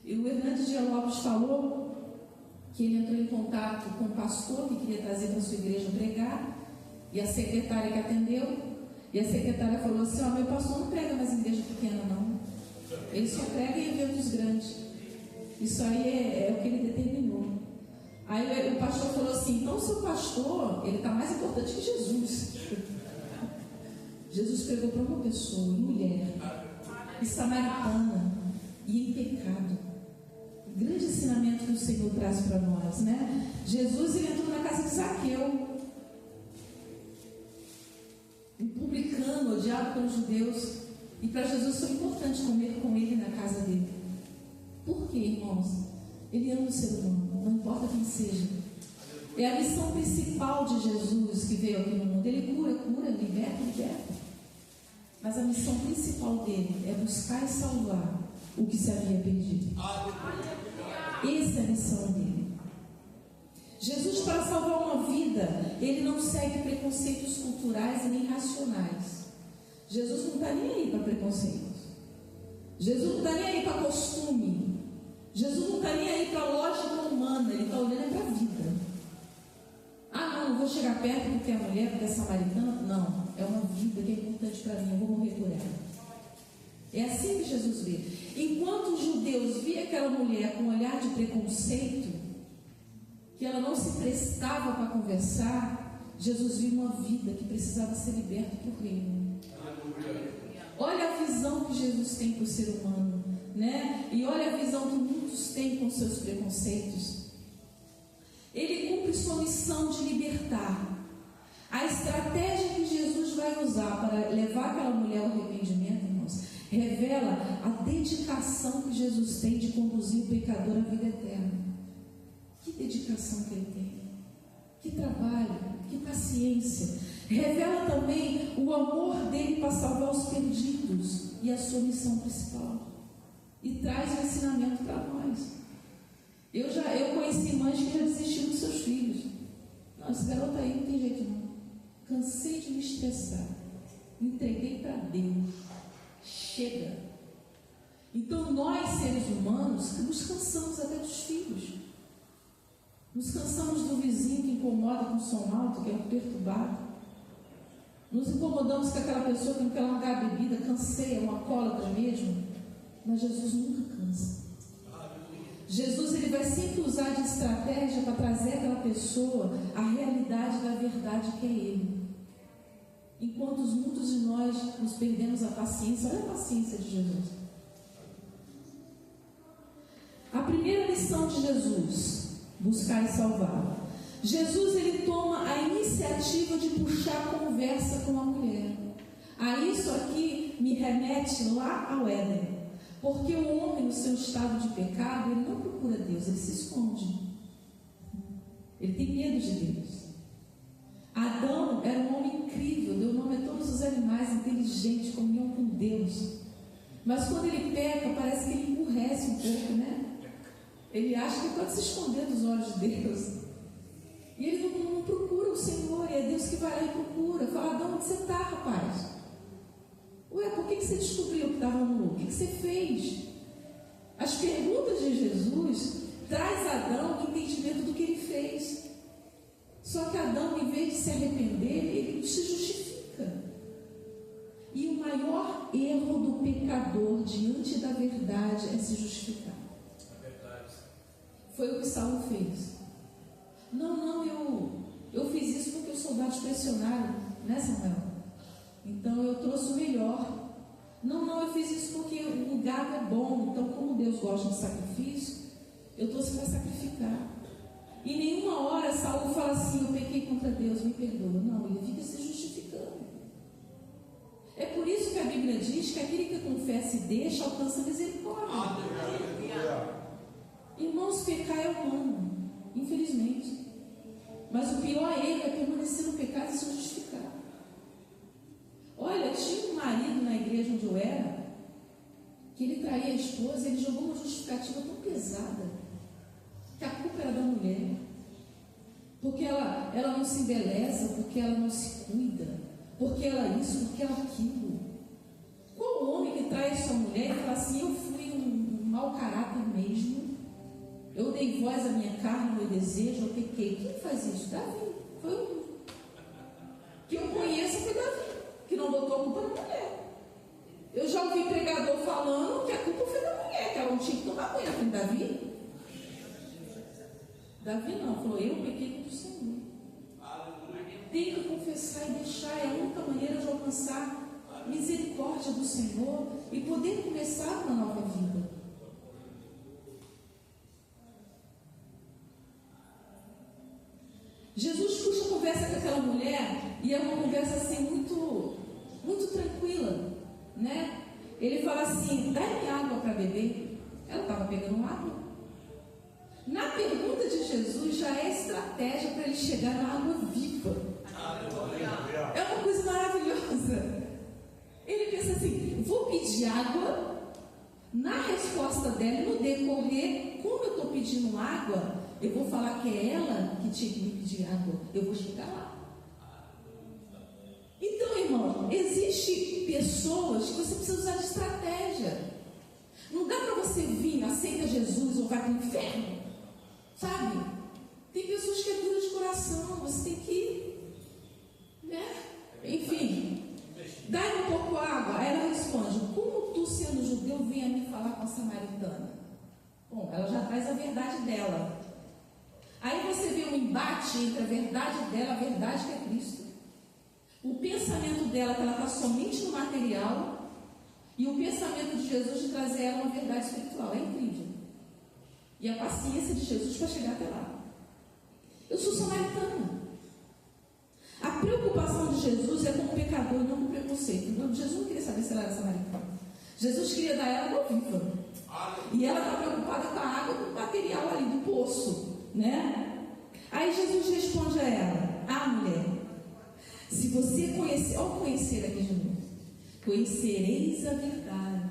E o Hernandes de Lopes falou que ele entrou em contato com um pastor que queria trazer para a sua igreja pregar, e a secretária que atendeu, e a secretária falou assim: meu pastor não prega mais em igreja pequena não, ele só prega em eventos grandes. Isso aí é o que ele determinou. Aí o pastor falou assim: então o seu pastor, ele está mais importante que Jesus. Jesus pregou para uma pessoa, mulher, e samaritana, e em pecado. Grande ensinamento que o Senhor traz para nós, né? Jesus, ele entrou na casa de Zaqueu, um publicano, odiado pelos judeus, e para Jesus foi importante comer com ele na casa dele. Por quê, irmãos? Ele ama o ser humano, não importa quem seja. É a missão principal de Jesus que veio aqui no mundo. Ele cura, liberta. Mas a missão principal dele é buscar e salvar o que se havia perdido. Essa é a missão dele. Jesus, para salvar uma vida, ele não segue preconceitos culturais e nem racionais. Jesus não está nem aí para preconceitos. Jesus não está nem aí para costume. Jesus não está nem aí para a lógica humana. Ele está olhando para a vida. Não vou chegar perto porque é mulher, porque é samaritana. Não, é uma vida que é importante para mim, eu vou morrer por ela. É assim que Jesus vê. Enquanto os judeus viam aquela mulher com um olhar de preconceito, que ela não se prestava para conversar, Jesus viu uma vida que precisava ser liberta por reino. Olha a visão que Jesus tem para o ser humano, né? E olha a visão que muitos têm com seus preconceitos. Ele cumpre sua missão de libertar. A estratégia que Jesus vai usar para levar aquela mulher ao arrependimento, irmãos, revela a dedicação que Jesus tem de conduzir o pecador à vida eterna. Que dedicação que ele tem, que trabalho, que paciência. Revela também o amor dele para salvar os perdidos e a sua missão principal. E traz um ensinamento para nós. Eu conheci mães que já desistiram dos seus filhos. Não, esse garoto aí não tem jeito não. Cansei de me estressar. Entreguei para Deus. Chega. Então nós, seres humanos, nos cansamos até dos filhos. Nos cansamos do vizinho que incomoda com som alto, que é um perturbado. Nos incomodamos com aquela pessoa que não quer largar a bebida, canseia, é um alcoólatra mesmo. Mas Jesus nunca cansa. Jesus, ele vai sempre usar de estratégia para trazer àquela pessoa a realidade da verdade que é Ele. Enquanto muitos de nós nos perdemos a paciência, olha a paciência de Jesus. A primeira missão de Jesus, buscar e salvar. Jesus, ele toma a iniciativa de puxar conversa com a mulher. Isso aqui me remete lá ao Éden. Porque o homem, no seu estado de pecado, ele não procura Deus, ele se esconde. Ele tem medo de Deus. Adão era um homem incrível, deu nome a todos os animais, inteligente, comunhão com Deus. Mas quando ele peca, parece que ele emburrece um pouco, né? Ele acha que pode se esconder dos olhos de Deus. E ele não procura o Senhor, e é Deus que vai lá e procura. Fala: Adão, onde você está, rapaz? Ué, por que você descobriu que estava nu? O que você fez? As perguntas de Jesus traz a Adão o entendimento do que ele fez. Só que Adão, em vez de se arrepender, ele se justifica. E o maior erro do pecador diante da verdade é se justificar. Foi o que Saul fez. Não, eu fiz isso porque os soldados pressionaram, né, Samuel? Então eu trouxe o melhor. Não, eu fiz isso porque o gado é bom. Então, como Deus gosta de sacrifício, eu trouxe para sacrificar. E nenhuma hora Saul fala assim: eu pequei contra Deus, me perdoa. Não, ele fica se justificando. É por isso que a Bíblia diz que aquele que confessa e deixa alcança misericórdia. Irmãos, pecar é humano, infelizmente. Mas o pior erro é permanecer no pecado e se justificar. Olha, tinha um marido na igreja onde eu era, que ele traía a esposa, ele jogou uma justificativa tão pesada, que a culpa era da mulher, porque ela não se embeleza, porque ela não se cuida, porque ela isso, porque ela aquilo. Qual homem que trai sua mulher e fala assim: eu fui um mau caráter mesmo, eu dei voz à minha carne, ao meu desejo, eu pequei? Quem faz isso? Davi. Foi o único que eu conheço, foi Davi, que não botou a culpa na mulher. Eu já ouvi pregador falando que a culpa foi da mulher, que ela não tinha que tomar banho. Com Davi? Davi não, falou: eu pequei contra o Senhor. Tem que confessar e deixar, é a única maneira de alcançar misericórdia do Senhor e poder começar uma nova vida. Jesus puxa a conversa com aquela mulher, e é uma conversa assim muito tranquila, né? Ele fala assim: dá-me água para beber. Ela estava pegando água. Na pergunta de Jesus já é estratégia para ele chegar na água viva. É uma coisa maravilhosa. Ele pensa assim: vou pedir água. Na resposta dela, no decorrer, como eu estou pedindo água, eu vou falar que é ela que tinha que me pedir água. Eu vou chegar lá. Então, irmão, existem pessoas que você precisa usar de estratégia. Não dá para você vir, aceita Jesus ou vai para o inferno. Sabe? Tem pessoas que é dura de coração. Você tem que ir, né? Enfim, dá-me um pouco água. Aí ela responde: como tu, sendo judeu, vem a me falar com a samaritana? Bom, ela já traz a verdade dela. Aí você vê um embate entre a verdade dela, a verdade que é Cristo. O pensamento dela, que ela está somente no material, e o pensamento de Jesus de trazer ela uma verdade espiritual. É incrível. E a paciência de Jesus para chegar até lá. Eu sou samaritana. A preocupação de Jesus é com o pecador e não com o preconceito. Então, Jesus não queria saber se ela era samaritana. Jesus queria dar ela água viva. E ela está preocupada com a água do material ali, do poço, né? Aí Jesus responde a ela: mulher, se você conhecer, olha o conhecer aqui de novo, conhecereis a verdade.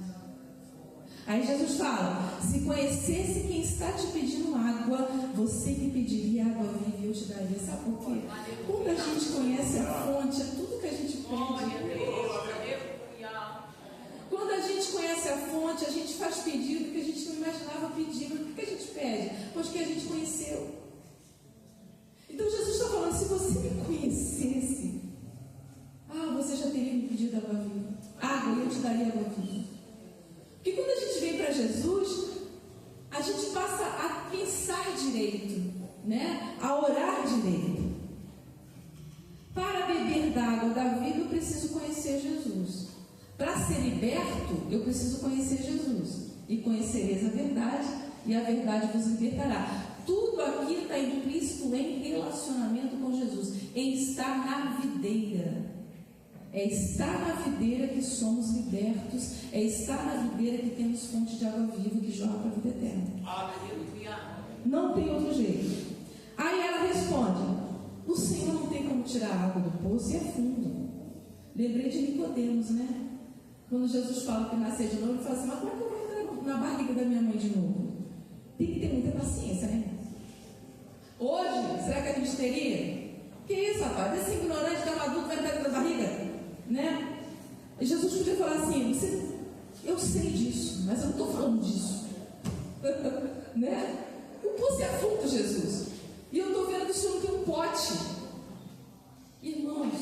Aí Jesus fala: se conhecesse quem está te pedindo água, você me pediria água viva e eu te daria. Sabe por quê? Quando a gente conhece a fonte, é tudo que a gente pede. Quando a gente conhece a fonte, a gente faz pedido que a gente não imaginava pedir. Mas por que a gente pede? Porque a gente conheceu. Então Jesus está falando: se você me conhecesse, te daria água viva. Porque quando a gente vem para Jesus, a gente passa a pensar direito, né? A orar direito. Para beber da água da vida, eu preciso conhecer Jesus. Para ser liberto, eu preciso conhecer Jesus. E conhecereis a verdade, e a verdade vos libertará. Tudo aqui está implícito em relacionamento com Jesus, em estar na videira. É estar na videira que somos libertos, é estar na videira que temos fonte de água viva que jorra para a vida eterna. Aleluia. Não tem outro jeito. Aí ela responde: o Senhor não tem como tirar a água do poço e é fundo. Lembrei de Nicodemos, né? Quando Jesus fala que nascer de novo, ele fala assim: mas como é que eu vou entrar na barriga da minha mãe de novo? Tem que ter muita paciência, né? Hoje, será que a gente teria? Que isso, rapaz? Esse ignorante que é um adulto vai entrar dentro da barriga? Né? E Jesus podia falar assim: eu sei disso, mas eu não estou falando disso. Né? O poço é fundo, Jesus. E eu estou vendo que o Senhor não tem um pote. Irmãos,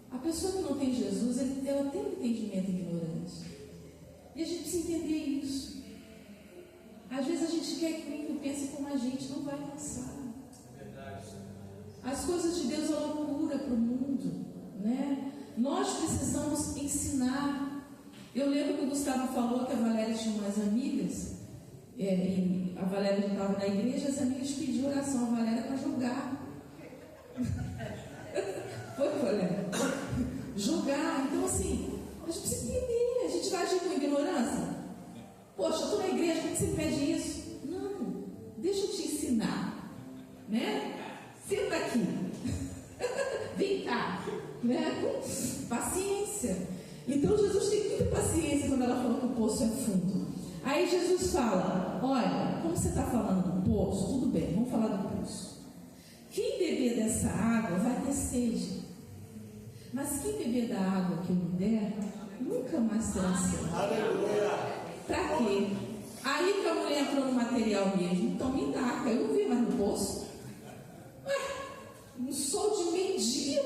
a pessoa que não tem Jesus, ela tem um entendimento ignorante. E a gente precisa entender isso. Às vezes a gente quer que o ímpio pense como a gente, não vai passar. As coisas de Deus é loucura para o mundo, né? Nós precisamos ensinar. Eu lembro que o Gustavo falou que a Valéria tinha umas amigas, e a Valéria já estava na igreja, as amigas pediam oração a Valéria para julgar. Foi, Valéria? Julgar. Então, assim, a gente precisa entender. A gente vai agir com ignorância. Poxa, eu estou na igreja, por que você pede isso? Não, deixa eu te ensinar, né? Senta aqui. Vem cá, né? Com paciência. Então Jesus tem muita paciência quando ela falou que o poço é fundo. Aí Jesus fala: olha, como você está falando do poço, tudo bem, vamos falar do poço. Quem beber dessa água vai ter sede. Mas quem beber da água que eu me der, nunca mais terá sede. Aleluia. Pra quê? Aí que a mulher entrou no material mesmo. Então me dá, eu não vi mais no poço. Um sol de meio-dia,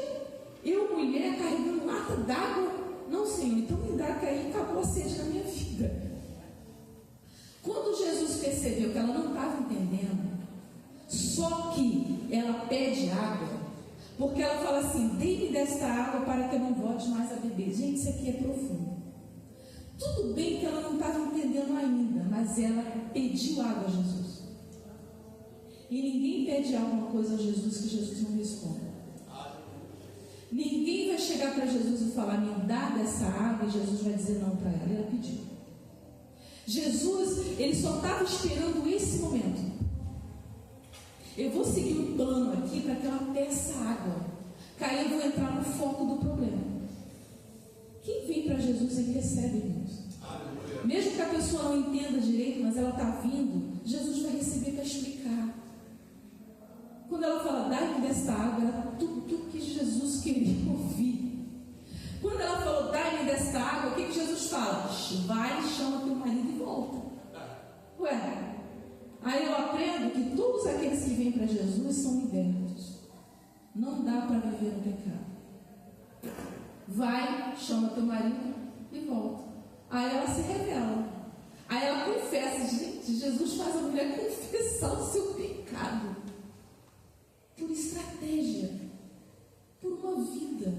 eu, mulher, carregando lata d'água. Não, Senhor, então me dá, que aí acabou a sede na minha vida. Quando Jesus percebeu que ela não estava entendendo, só que ela pede água, porque ela fala assim: dê-me desta água para que eu não volte mais a beber. Gente, isso aqui é profundo. Tudo bem que ela não estava entendendo ainda, mas ela pediu água a Jesus. E ninguém pede alguma coisa a Jesus que Jesus não responda. Ninguém vai chegar para Jesus e falar: me dá dessa água, e Jesus vai dizer não para ela. Ela pediu. Jesus, ele só estava esperando esse momento. Eu vou seguir um plano aqui para que ela peça água. Que aí eu vou entrar no foco do problema. Quem vem para Jesus, ele recebe, irmãos. Mesmo que a pessoa não entenda direito, mas ela está vindo, Jesus vai receber para explicar. Quando ela fala: dai-me desta água, era tudo que Jesus queria ouvir. Quando ela falou: dai-me desta água, o que Jesus fala? Vai, chama teu marido e volta. Ué, aí eu aprendo que todos aqueles que vêm para Jesus são libertos. Não dá para viver no pecado. Vai, chama teu marido e volta. Aí ela se revela. Aí ela confessa. Gente, Jesus faz a mulher confessar o seu pecado. Por estratégia, por uma vida,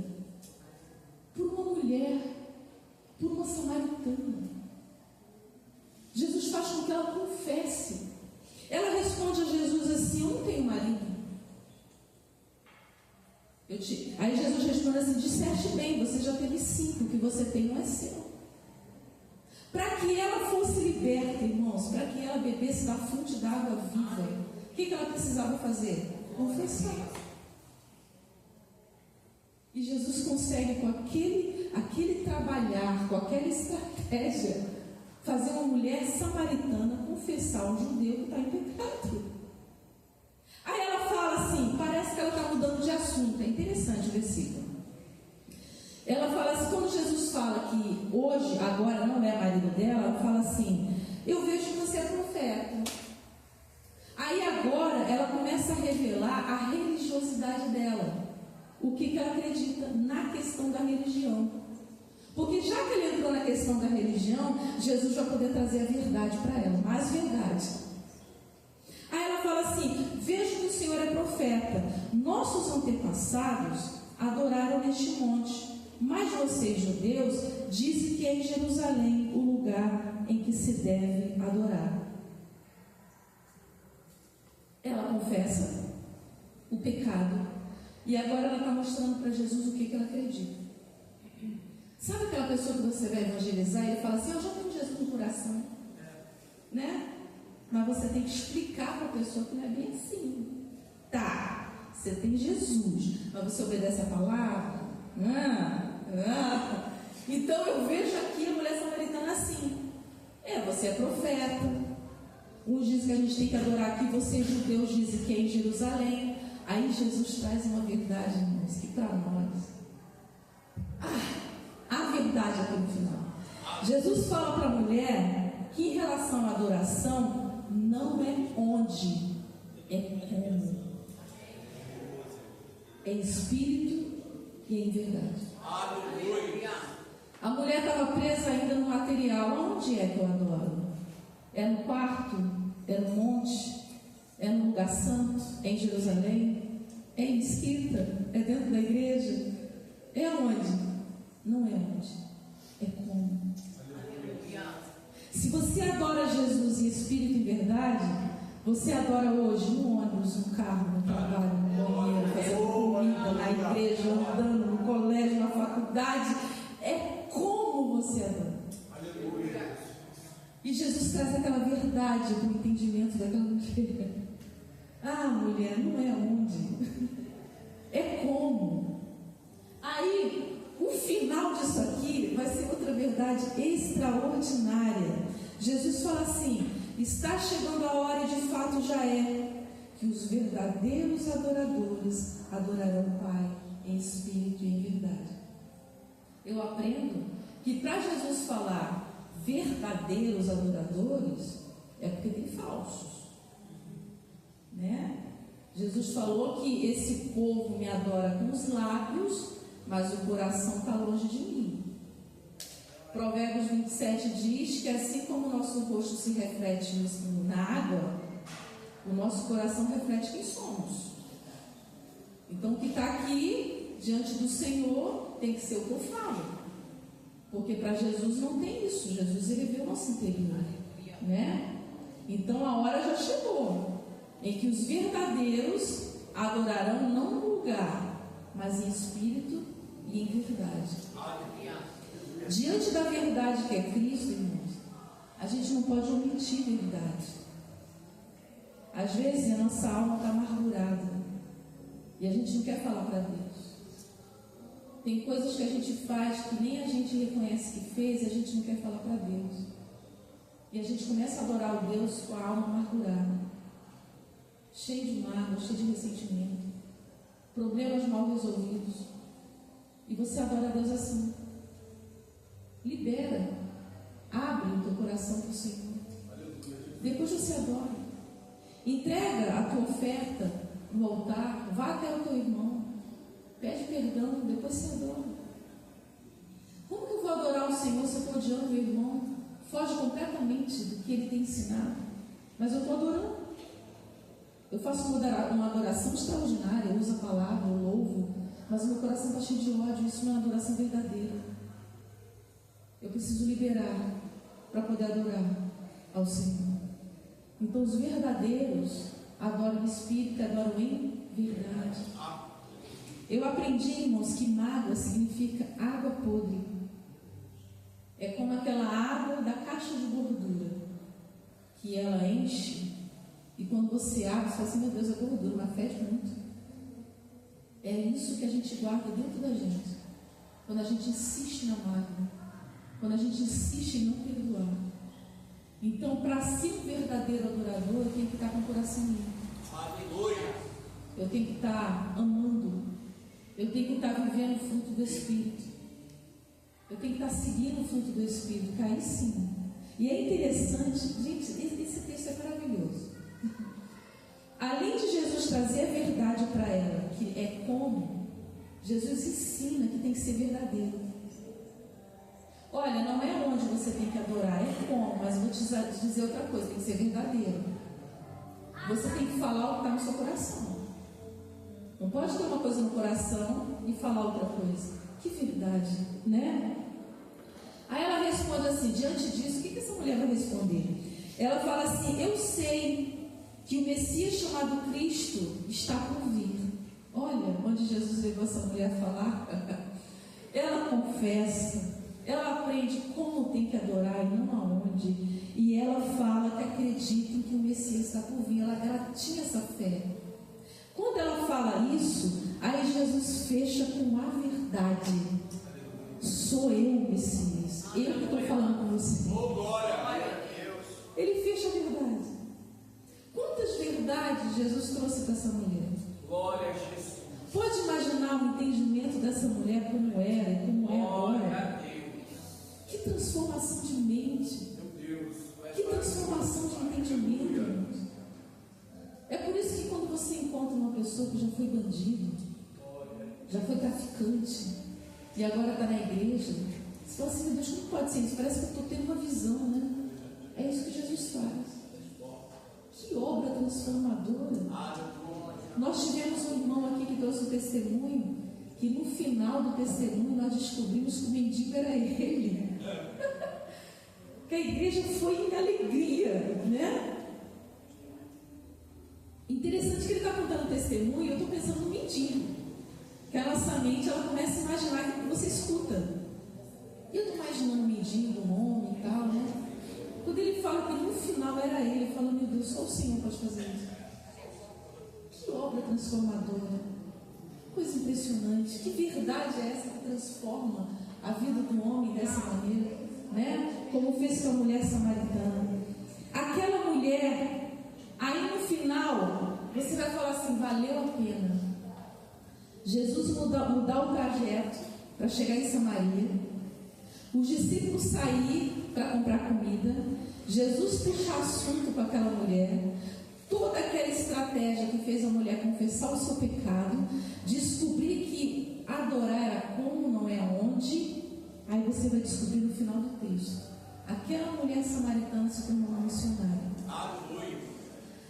por uma mulher, por uma samaritana. Jesus faz com que ela confesse. Ela responde a Jesus assim: eu não tenho marido. Aí Jesus responde assim: disseste bem, você já teve 5, o que você tem não é seu. Para que ela fosse liberta, irmãos, para que ela bebesse da fonte da água viva, o que ela precisava fazer? Confessar. E Jesus consegue, com aquele trabalhar, com aquela estratégia, fazer uma mulher samaritana confessar um judeu que está em pecado. Aí ela fala assim, parece que ela está mudando de assunto. É interessante o versículo. Ela fala assim, quando Jesus fala que hoje, agora não é marido dela, ela fala assim: eu vejo que você é profeta. Aí agora ela começa a revelar a religiosidade dela. O que ela acredita na questão da religião. Porque já que ele entrou na questão da religião, Jesus vai poder trazer a verdade para ela, mais verdade. Aí ela fala assim: vejo que o Senhor é profeta. Nossos antepassados adoraram neste monte, mas vocês, judeus, dizem que é em Jerusalém o lugar em que se deve adorar. Ela confessa o pecado e agora ela está mostrando para Jesus o que ela acredita. Sabe aquela pessoa que você vai evangelizar e ele fala assim: eu já tenho Jesus no coração, né? Mas você tem que explicar para a pessoa que não é bem assim. Tá, você tem Jesus, mas você obedece a palavra? Então eu vejo aqui a mulher samaritana assim: você é profeta. Uns dizem que a gente tem que adorar aqui, vocês judeus dizem que é em Jerusalém. Aí Jesus traz uma verdade, irmãos, que para nós, a verdade aqui no final. Jesus fala para a mulher que em relação à adoração, não é onde, é como. É em espírito e em verdade. Aleluia. A mulher estava presa ainda no material. Onde é que eu adoro? É no quarto? É no monte? É no lugar santo? É em Jerusalém? É em mesquita? É dentro da igreja? É onde? Não é onde, é como. Aleluia. Se você adora Jesus em espírito e em verdade, você adora hoje no ônibus, no carro, no trabalho, no banheiro, fazendo comida, na igreja, andando, no colégio, na faculdade. É como você adora. Aleluia. E Jesus traz aquela verdade do entendimento daquela mulher. Mulher, não é onde, é como. Aí, o final disso aqui vai ser outra verdade extraordinária. Jesus fala assim: está chegando a hora, e de fato já é, que os verdadeiros adoradores adorarão o Pai em espírito e em verdade. Eu aprendo que para Jesus falar verdadeiros adoradores, é porque tem falsos, né? Jesus falou que esse povo me adora com os lábios, mas o coração está longe de mim. Provérbios 27 diz que assim como o nosso rosto se reflete na água, o nosso coração reflete quem somos. Então o que está aqui diante do Senhor tem que ser o que eu falo, porque para Jesus não tem isso. Jesus, ele vê o nosso interior, né? Então a hora já chegou em que os verdadeiros adorarão não no lugar, mas em espírito e em verdade. Diante da verdade que é Cristo, irmãos, a gente não pode omitir verdade. Às vezes a nossa alma está amargurada e a gente não quer falar para Deus. Tem coisas que a gente faz que nem a gente reconhece que fez e a gente não quer falar para Deus. E a gente começa a adorar o Deus com a alma amargurada, cheio de mágoa, cheio de ressentimento, problemas mal resolvidos. E você adora a Deus assim. Libera, abre o teu coração para o Senhor. Depois você adora. Entrega a tua oferta no altar, vá até o teu irmão, pede perdão, depois você adora. Como que eu vou adorar o Senhor se eu estou odiando meu irmão? Foge completamente do que ele tem ensinado, mas eu estou adorando. Eu faço uma adoração extraordinária, eu uso a palavra, eu louvo, mas o meu coração está cheio de ódio. Isso não é uma adoração verdadeira. Eu preciso liberar para poder adorar ao Senhor. Então os verdadeiros adoram em espírito, adoram em verdade. Eu aprendi, irmãos, que mágoa significa água podre. É como aquela água da caixa de gordura, que ela enche, e quando você abre, você fala assim: meu Deus, é gordura, mas fede muito. É isso que a gente guarda dentro da gente, quando a gente insiste na mágoa, quando a gente insiste em não perdoar. Então, para ser um verdadeiro adorador, eu tenho que estar com o coração limpo. Aleluia. Eu tenho que estar amando. Eu tenho que estar vivendo o fruto do Espírito. Eu tenho que estar seguindo o fruto do Espírito, cair sim. E é interessante, gente, esse texto é maravilhoso. Além de Jesus trazer a verdade para ela, que é como, Jesus ensina que tem que ser verdadeiro. olha, não é onde você tem que adorar, é como, mas vou te dizer outra coisa, tem que ser verdadeiro. Você tem que falar o que está no seu coração. Não pode ter uma coisa no coração e falar outra coisa. Que verdade, né? Aí ela responde assim, diante disso, o que essa mulher vai responder? Ela fala assim, eu sei que o Messias chamado Cristo está por vir. Olha, onde Jesus levou essa mulher a falar. Ela confessa, ela aprende como tem que adorar e não aonde. E ela fala que acredita em que o Messias está por vir. Ela tinha essa fé. Quando ela fala isso, aí Jesus fecha com a verdade. Sou eu o Messias. Eu que estou falando com você. Ele fecha a verdade. Quantas verdades Jesus trouxe para essa mulher? Glória a Jesus. Pode imaginar o entendimento dessa mulher como era e como é Glória a agora? Deus. Que transformação de mente. Meu Deus. Que transformação de entendimento, irmãos. É por isso que quando você encontra uma pessoa que já foi bandido, já foi traficante e agora está na igreja, você fala assim, meu Deus, como pode ser isso? Parece que eu estou tendo uma visão, né? É isso que Jesus faz. Que obra transformadora. Nós tivemos um irmão aqui que trouxe um testemunho, que no final do testemunho nós descobrimos que o mendigo era ele. Que a igreja foi em alegria, né? Interessante que ele está contando testemunho, eu estou pensando no mendigo. Que a nossa mente, ela começa a imaginar que você escuta. E eu estou imaginando um mendigo, um homem e tal, né? Quando ele fala que no final era ele, eu falo, meu Deus, só o Senhor pode fazer isso. Que obra transformadora. Coisa impressionante. Que verdade é essa que transforma a vida do homem dessa maneira, né? Como fez com a mulher samaritana. Aquela mulher, aí no final, você vai falar assim, valeu a pena. Jesus mudar o trajeto para chegar em Samaria. Os discípulos sair para comprar comida. Jesus puxar assunto com aquela mulher. Toda aquela estratégia que fez a mulher confessar o seu pecado, descobrir que adorar era como, não é aonde. Aí você vai descobrir no final do texto, aquela mulher samaritana se tornou uma missionária.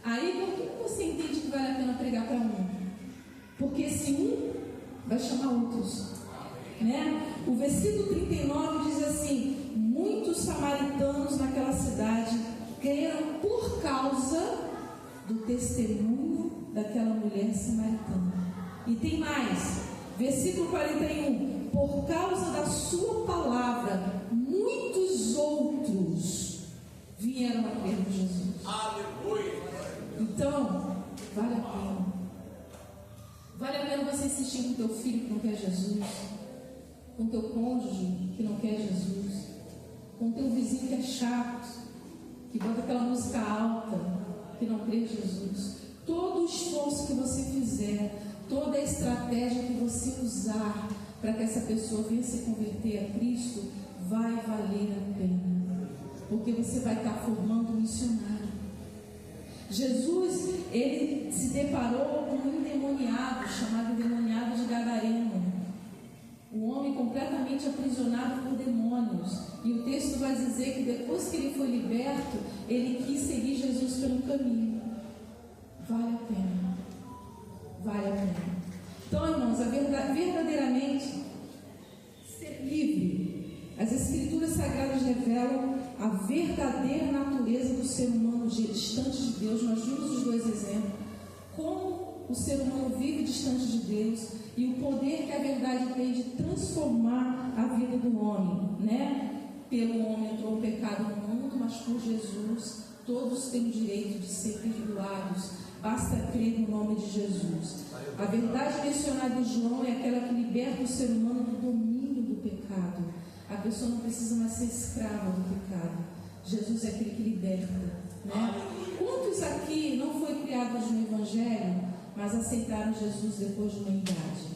Aí por que você entende que vale a pena pregar para um? Porque esse um vai chamar outros, né? O versículo 39 diz assim, muitos samaritanos naquela cidade creram por causa do testemunho daquela mulher samaritana. E tem mais, versículo 41, por causa da sua palavra muitos outros vieram a crer em Jesus. Aleluia. Então, vale a pena. Vale a pena você insistir com teu filho que não quer Jesus, com teu cônjuge que não quer Jesus, com teu vizinho que é chato, que bota aquela música alta, que não crê em Jesus. Todo o esforço que você fizer, toda a estratégia que você usar para que essa pessoa venha se converter a Cristo, vai valer a pena, porque você vai estar formando um missionário. Jesus, ele se deparou com um endemoniado, chamado endemoniado de Gadareno, um homem completamente aprisionado por demônios. E o texto vai dizer que depois que ele foi liberto, ele quis seguir Jesus pelo caminho. Vale a pena. Vale a pena. Então, irmãos, verdadeiramente ser livre. As Escrituras Sagradas revelam a verdadeira natureza do ser humano distante de Deus. Nós vimos os dois exemplos. Como o ser humano vive distante de Deus e o poder que a verdade tem de transformar a vida do homem, né? Pelo homem entrou o pecado no mundo, mas por Jesus todos têm o direito de ser perdoados. Basta crer no nome de Jesus. A verdade mencionada em João é aquela que liberta o ser humano do domínio do pecado. A pessoa não precisa mais ser escrava do pecado. Jesus é aquele que liberta, né? Quantos aqui não foram criados no Evangelho, mas aceitaram Jesus depois de uma idade?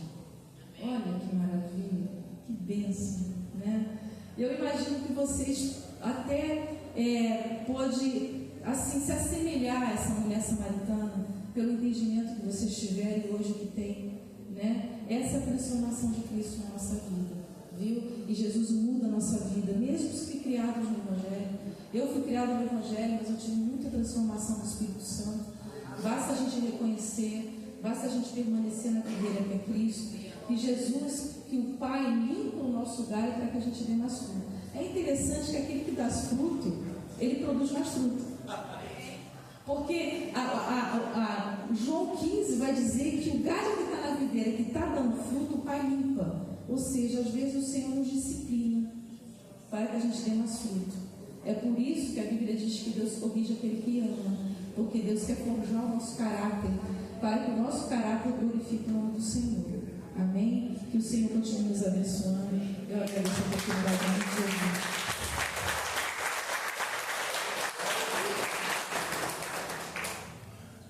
Olha que maravilha, que bênção, né? Eu imagino que vocês até pode assim se assemelhar a essa mulher samaritana pelo entendimento que vocês tiverem hoje que tem, né? Essa transformação de Cristo na nossa vida. viu? E Jesus muda a nossa vida, mesmo os que criados no Evangelho. Eu fui criada no Evangelho, mas eu tive muita transformação do Espírito Santo. Basta a gente reconhecer, basta a gente permanecer na videira que é Cristo, que Jesus, que o Pai limpa o nosso galho para que a gente dê mais fruto. É interessante que aquele que dá fruto, ele produz mais fruto. Porque João 15 vai dizer que o galho que está na videira, que está dando fruto, o Pai limpa. Ou seja, às vezes o Senhor nos disciplina para que a gente dê mais fruto. É por isso que a Bíblia diz que Deus corrige aquele que ama, porque Deus quer forjar o nosso caráter, para que o nosso caráter glorifique o nome do Senhor. Amém? Que o Senhor continue nos abençoando. Eu agradeço.